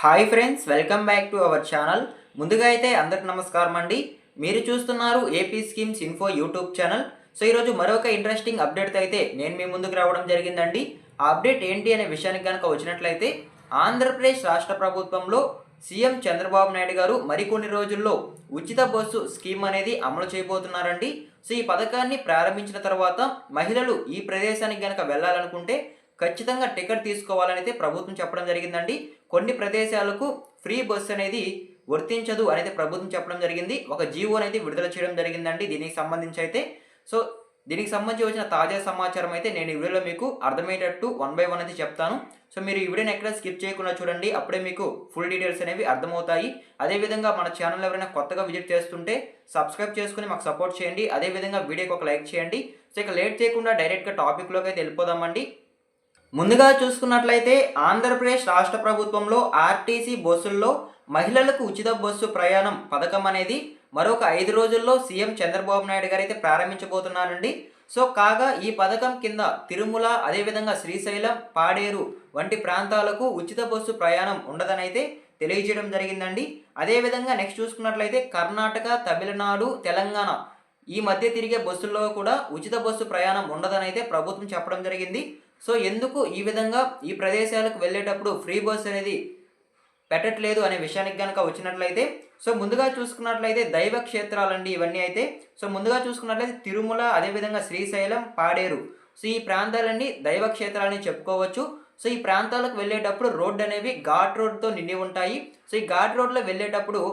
Hi friends, welcome back to our channel. ముందుగా అయితే అందరికి నమస్కారం అండి. మీరు చూస్తున్నారు AP schemes info YouTube channel. So ఈరోజు మరొక ఇంట్రెస్టింగ్ అప్డేట్ అయితే నేను మీ ముందుకు రావడం జరిగిందండి. ఆ అప్డేట్ ఏంటి అనే విషయానికి కనుక వచ్చినట్లయితే, ఆంధ్రప్రదేశ్ రాష్ట్ర ప్రభుత్వంలో సీఎం చంద్రబాబు నాయుడు గారు మరికొన్ని రోజుల్లో ఉచిత బస్సు స్కీమ్ అనేది అమలు చేయబోతున్నారండి. సో ఈ పథకాన్ని ప్రారంభించిన తర్వాత మహిళలు ఈ ప్రదేశానికి కనుక వెళ్ళాలనుకుంటే ఖచ్చితంగా టికెట్ తీసుకోవాలనైతే ప్రభుత్వం చెప్పడం జరిగిందండి. కొన్ని ప్రదేశాలకు ఫ్రీ బస్ అనేది వర్తించదు అనేది ప్రభుత్వం చెప్పడం జరిగింది. ఒక జీవో అనేది విడుదల చేయడం జరిగిందండి దీనికి సంబంధించి అయితే. సో దీనికి సంబంధించి వచ్చిన తాజా సమాచారం అయితే నేను ఈ వీడియోలో మీకు అర్థమయ్యేటట్టు వన్ బై వన్ అయితే చెప్తాను. సో మీరు ఈ వీడియోని ఎక్కడ స్కిప్ చేయకుండా చూడండి, అప్పుడే మీకు ఫుల్ డీటెయిల్స్ అనేవి అర్థమవుతాయి. అదేవిధంగా మన ఛానల్ ఎవరైనా కొత్తగా విజిట్ చేస్తుంటే సబ్స్క్రైబ్ చేసుకుని మాకు సపోర్ట్ చేయండి. అదేవిధంగా వీడియోకి ఒక లైక్ చేయండి. సో ఇక లేట్ చేయకుండా డైరెక్ట్గా టాపిక్లోకి అయితే వెళ్ళిపోదామండి. ముందుగా చూసుకున్నట్లయితే ఆంధ్రప్రదేశ్ రాష్ట్ర ప్రభుత్వంలో ఆర్టీసీ బస్సుల్లో మహిళలకు ఉచిత బస్సు ప్రయాణం పథకం అనేది మరొక 5 రోజుల్లో సీఎం చంద్రబాబు నాయుడు గారు అయితే ప్రారంభించబోతున్నారండి. సో కాగా ఈ పథకం కింద తిరుమల, అదేవిధంగా శ్రీశైలం, పాడేరు వంటి ప్రాంతాలకు ఉచిత బస్సు ప్రయాణం ఉండదని అయితే తెలియజేయడం జరిగిందండి. అదేవిధంగా నెక్స్ట్ చూసుకున్నట్లయితే కర్ణాటక, తమిళనాడు, తెలంగాణ ఈ మధ్య తిరిగే బస్సుల్లో కూడా ఉచిత బస్సు ప్రయాణం ఉండదని అయితే ప్రభుత్వం చెప్పడం జరిగింది. సో ఎందుకు ఈ విధంగా ఈ ప్రదేశాలకు వెళ్ళేటప్పుడు ఫ్రీ బస్ అనేది పెట్టట్లేదు అనే విషయానికి కనుక వచ్చినట్లయితే, సో ముందుగా చూసుకున్నట్లయితే దైవ క్షేత్రాలండి ఇవన్నీ అయితే. సో ముందుగా చూసుకున్నట్లయితే తిరుమల, అదేవిధంగా శ్రీశైలం, పాడేరు, సో ఈ ప్రాంతాలన్నీ దైవ క్షేత్రాలని చెప్పుకోవచ్చు. సో ఈ ప్రాంతాలకు వెళ్ళేటప్పుడు రోడ్డు అనేవి ఘాట్ రోడ్తో నిండి ఉంటాయి. సో ఈ ఘాట్ రోడ్లో వెళ్ళేటప్పుడు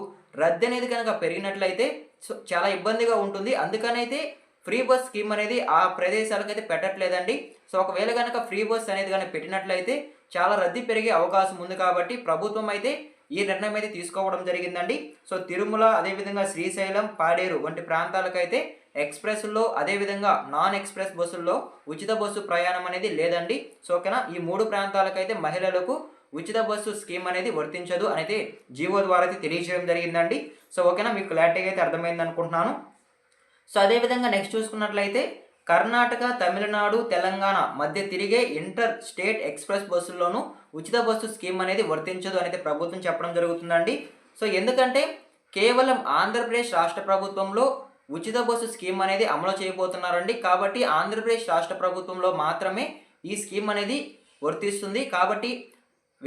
రద్దీ అనేది కనుక పెరిగినట్లయితే సో చాలా ఇబ్బందిగా ఉంటుంది. అందుకనైతే ఫ్రీ బస్ స్కీమ్ అనేది ఆ ప్రదేశాలకైతే పెట్టట్లేదండి. సో ఒకవేళ కనుక ఫ్రీ బస్ అనేది కనుక పెట్టినట్లయితే చాలా రద్దీ పెరిగే అవకాశం ఉంది కాబట్టి ప్రభుత్వం అయితే ఈ నిర్ణయం అయితే తీసుకోవడం జరిగిందండి. సో తిరుమల, అదేవిధంగా శ్రీశైలం, పాడేరు వంటి ప్రాంతాలకైతే ఎక్స్ప్రెస్లో, అదేవిధంగా నాన్ ఎక్స్ప్రెస్ బస్సుల్లో ఉచిత బస్సు ప్రయాణం అనేది లేదండి. సో ఓకేనా, ఈ 3 ప్రాంతాలకైతే మహిళలకు ఉచిత బస్సు స్కీమ్ అనేది వర్తించదు అనేది జీవో ద్వారా అయితే తెలియజేయడం జరిగిందండి. సో ఓకేనా, మీకు క్లారిటీగా అయితే అర్థమైంది అనుకుంటున్నాను. సో అదేవిధంగా నెక్స్ట్ చూసుకున్నట్లయితే కర్ణాటక, తమిళనాడు, తెలంగాణ మధ్య తిరిగే ఇంటర్ స్టేట్ ఎక్స్ప్రెస్ బస్సుల్లోనూ ఉచిత బస్సు స్కీమ్ అనేది వర్తించదు అనేది ప్రభుత్వం చెప్పడం జరుగుతుందండి. సో ఎందుకంటే కేవలం ఆంధ్రప్రదేశ్ రాష్ట్ర ప్రభుత్వంలో ఉచిత బస్సు స్కీమ్ అనేది అమలు చేయబోతున్నారండి. కాబట్టి ఆంధ్రప్రదేశ్ రాష్ట్ర ప్రభుత్వంలో మాత్రమే ఈ స్కీమ్ అనేది వర్తిస్తుంది. కాబట్టి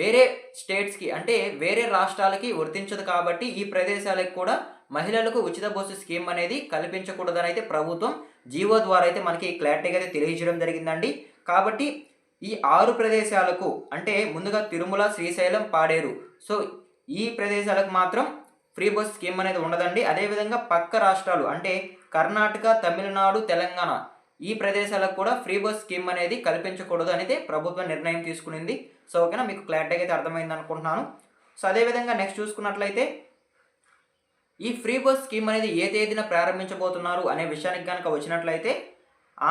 వేరే స్టేట్స్కి అంటే వేరే రాష్ట్రాలకి వర్తించదు. కాబట్టి ఈ ప్రదేశాలకు కూడా మహిళలకు ఉచిత బస్సు స్కీమ్ అనేది కల్పించకూడదని అయితే ప్రభుత్వం జీవో ద్వారా అయితే మనకి క్లారిటీగా అయితే తెలియజేయడం జరిగిందండి. కాబట్టి ఈ 6 ప్రదేశాలకు అంటే ముందుగా తిరుమల, శ్రీశైలం, పాడేరు, సో ఈ ప్రదేశాలకు మాత్రం ఫ్రీ బస్ స్కీమ్ అనేది ఉండదండి. అదేవిధంగా పక్క రాష్ట్రాలు అంటే కర్ణాటక, తమిళనాడు, తెలంగాణ ఈ ప్రదేశాలకు కూడా ఫ్రీ బస్ స్కీమ్ అనేది కల్పించకూడదు అనేది ప్రభుత్వం నిర్ణయం తీసుకునింది. సో ఓకేనా, మీకు క్లారిటీగా అయితే అర్థమైంది అనుకుంటున్నాను. సో అదేవిధంగా నెక్స్ట్ చూసుకున్నట్లయితే ఈ ఫ్రీ బస్ స్కీమ్ అనేది ఏ తేదీన ప్రారంభించబోతున్నారు అనే విషయానికి కనుక వచ్చినట్లయితే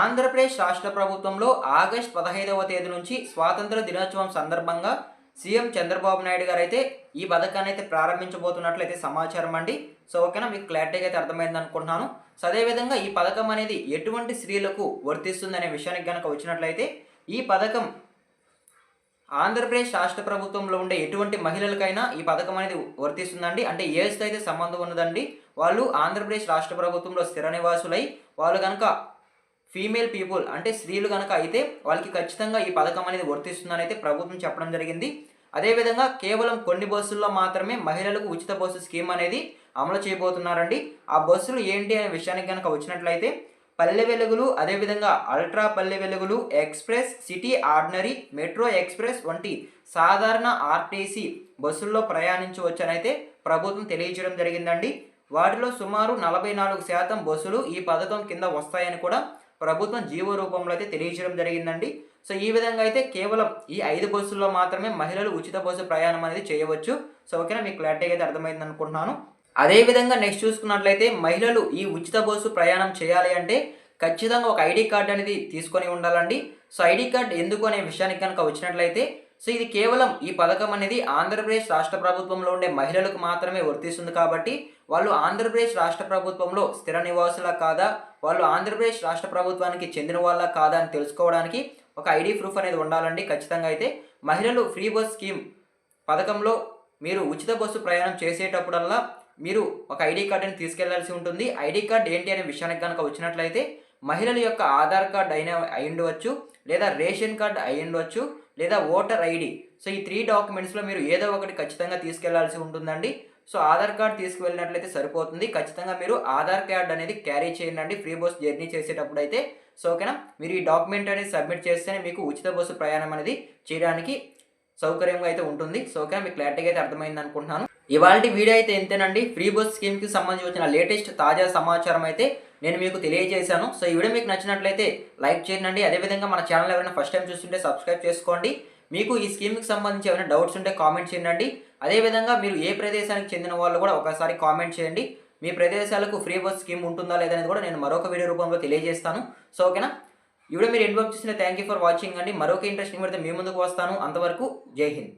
ఆంధ్రప్రదేశ్ రాష్ట్ర ప్రభుత్వంలో ఆగస్టు 15వ తేదీ నుంచి స్వాతంత్ర దినోత్సవం సందర్భంగా సీఎం చంద్రబాబు నాయుడు గారు అయితే ఈ పథకాన్ని అయితే ప్రారంభించబోతున్నట్లయితే సమాచారం అండి. సో ఓకేనా, మీకు క్లారిటీగా అయితే అర్థమైంది అనుకుంటున్నాను. సో అదేవిధంగా ఈ పథకం అనేది ఎటువంటి స్త్రీలకు వర్తిస్తుంది అనే విషయానికి కనుక వచ్చినట్లయితే ఈ పథకం ఆంధ్రప్రదేశ్ రాష్ట్ర ప్రభుత్వంలో ఉండే ఎటువంటి మహిళలకైనా ఈ పథకం అనేది వర్తిస్తుందండి. అంటే ఏజ్తో అయితే సంబంధం ఉన్నదండి. వాళ్ళు ఆంధ్రప్రదేశ్ రాష్ట్ర ప్రభుత్వంలో స్థిర నివాసులై వాళ్ళు కనుక ఫీమేల్ పీపుల్ అంటే స్త్రీలు కనుక అయితే వాళ్ళకి ఖచ్చితంగా ఈ పథకం అనేది వర్తిస్తుందని అయితే ప్రభుత్వం చెప్పడం జరిగింది. అదేవిధంగా కేవలం కొన్ని బస్సుల్లో మాత్రమే మహిళలకు ఉచిత బస్సు స్కీమ్ అనేది అమలు చేయబోతున్నారండి. ఆ బస్సులు ఏంటి అనే విషయానికి కనుక వచ్చినట్లయితే పల్లె వెలుగులు, అదేవిధంగా అల్ట్రా పల్లె వెలుగులు, express, city ordinary, metro express వంటి సాధారణ ఆర్టీసీ బస్సుల్లో ప్రయాణించవచ్చనైతే ప్రభుత్వం తెలియజేయడం జరిగిందండి. వాటిలో సుమారు 44% బస్సులు ఈ పథకం కింద వస్తాయని కూడా ప్రభుత్వం జీవో రూపంలో అయితే తెలియజేయడం జరిగిందండి. సో ఈ విధంగా అయితే కేవలం ఈ 5 బస్సుల్లో మాత్రమే మహిళలు ఉచిత బస్సు ప్రయాణం అనేది చేయవచ్చు. సో ఓకేనా, మీకు క్లారిటీగా అయితే అర్థమైంది అనుకుంటున్నాను. అదేవిధంగా నెక్స్ట్ చూసుకున్నట్లయితే మహిళలు ఈ ఉచిత బస్సు ప్రయాణం చేయాలి అంటే ఖచ్చితంగా ఒక ఐడి కార్డు అనేది తీసుకొని ఉండాలండి. సో ఐడి కార్డు ఎందుకు అనే విషయానికి కనుక వచ్చినట్లయితే సో ఇది కేవలం ఈ పథకం అనేది ఆంధ్రప్రదేశ్ రాష్ట్ర ప్రభుత్వంలో ఉండే మహిళలకు మాత్రమే వర్తిస్తుంది. కాబట్టి వాళ్ళు ఆంధ్రప్రదేశ్ రాష్ట్ర ప్రభుత్వంలో స్థిర నివాసులా కాదా, వాళ్ళు ఆంధ్రప్రదేశ్ రాష్ట్ర ప్రభుత్వానికి చెందిన వాళ్ళ కాదా అని తెలుసుకోవడానికి ఒక ఐడి ప్రూఫ్ అనేది ఉండాలండి ఖచ్చితంగా. అయితే మహిళలు ఫ్రీ బస్ స్కీమ్ పథకంలో మీరు ఉచిత బస్సు ప్రయాణం చేసేటప్పుడల్లా మీరు ఒక ఐడి కార్డుని తీసుకెళ్లాల్సి ఉంటుంది. ఐడి కార్డ్ ఏంటి అనే విషయానికి కనుక వచ్చినట్లయితే మహిళల యొక్క ఆధార్ కార్డ్ అయినా అయ్యుండవచ్చు, లేదా రేషన్ కార్డ్ అయ్యుండవచ్చు, లేదా ఓటర్ ఐడి. సో ఈ 3 డాక్యుమెంట్స్‌లో మీరు ఏదో ఒకటి ఖచ్చితంగా తీసుకెళ్లాల్సి ఉంటుందండి. సో ఆధార్ కార్డ్ తీసుకువెళ్ళినట్లయితే సరిపోతుంది. ఖచ్చితంగా మీరు ఆధార్ కార్డ్ అనేది క్యారీ చేయండి ఫ్రీ బస్ జర్నీ చేసేటప్పుడైతే. సో ఓకేనా. మీరు ఈ డాక్యుమెంట్ అనేది సబ్మిట్ చేస్తేనే మీకు ఉచిత బస్సు ప్రయాణం అనేది చేయడానికి సౌకర్యంగా అయితే ఉంటుంది. సో ఓకేనా, మీకు క్లారిటీగా అయితే అర్థమైంది అనుకుంటున్నాను. ఇవాల్టి వీడియో అయితే ఇంతేనండి. ఫ్రీ బస్ స్కీమ్‌కి సంబంధించి వచ్చిన లేటెస్ట్ తాజా సమాచారం అయితే నేను మీకు తెలియజేశాను. సో ఈ వీడియో మీకు నచ్చినట్లయితే లైక్ చేయండి. అదేవిధంగా మన ఛానల్ ఎవరైనా ఫస్ట్ టైం చూస్తుంటే సబ్స్క్రైబ్ చేసుకోండి. మీకు ఈ స్కీమ్‌కి సంబంధించి ఏమైనా డౌట్స్ ఉంటే కామెంట్ చేయండి. అదేవిధంగా మీరు ఏ ప్రదేశానికి చెందిన వాళ్ళు కూడా ఒకసారి కామెంట్ చేయండి. మీ ప్రదేశాలకు ఫ్రీ బస్ స్కీమ్ ఉంటుందా లేదనేది కూడా నేను మరొక వీడియో రూపంలో తెలియజేస్తాను. సో ఓకేనా. ఈ వీడియో మీరు ఎండ్ వరకు చూసిన థ్యాంక్ యూ ఫర్ వాచింగ్ అండి. మరొక ఇంట్రెస్టింగ్ వీడియోతో మీ ముందుకు వస్తాను. అంతవరకు జై హింద్.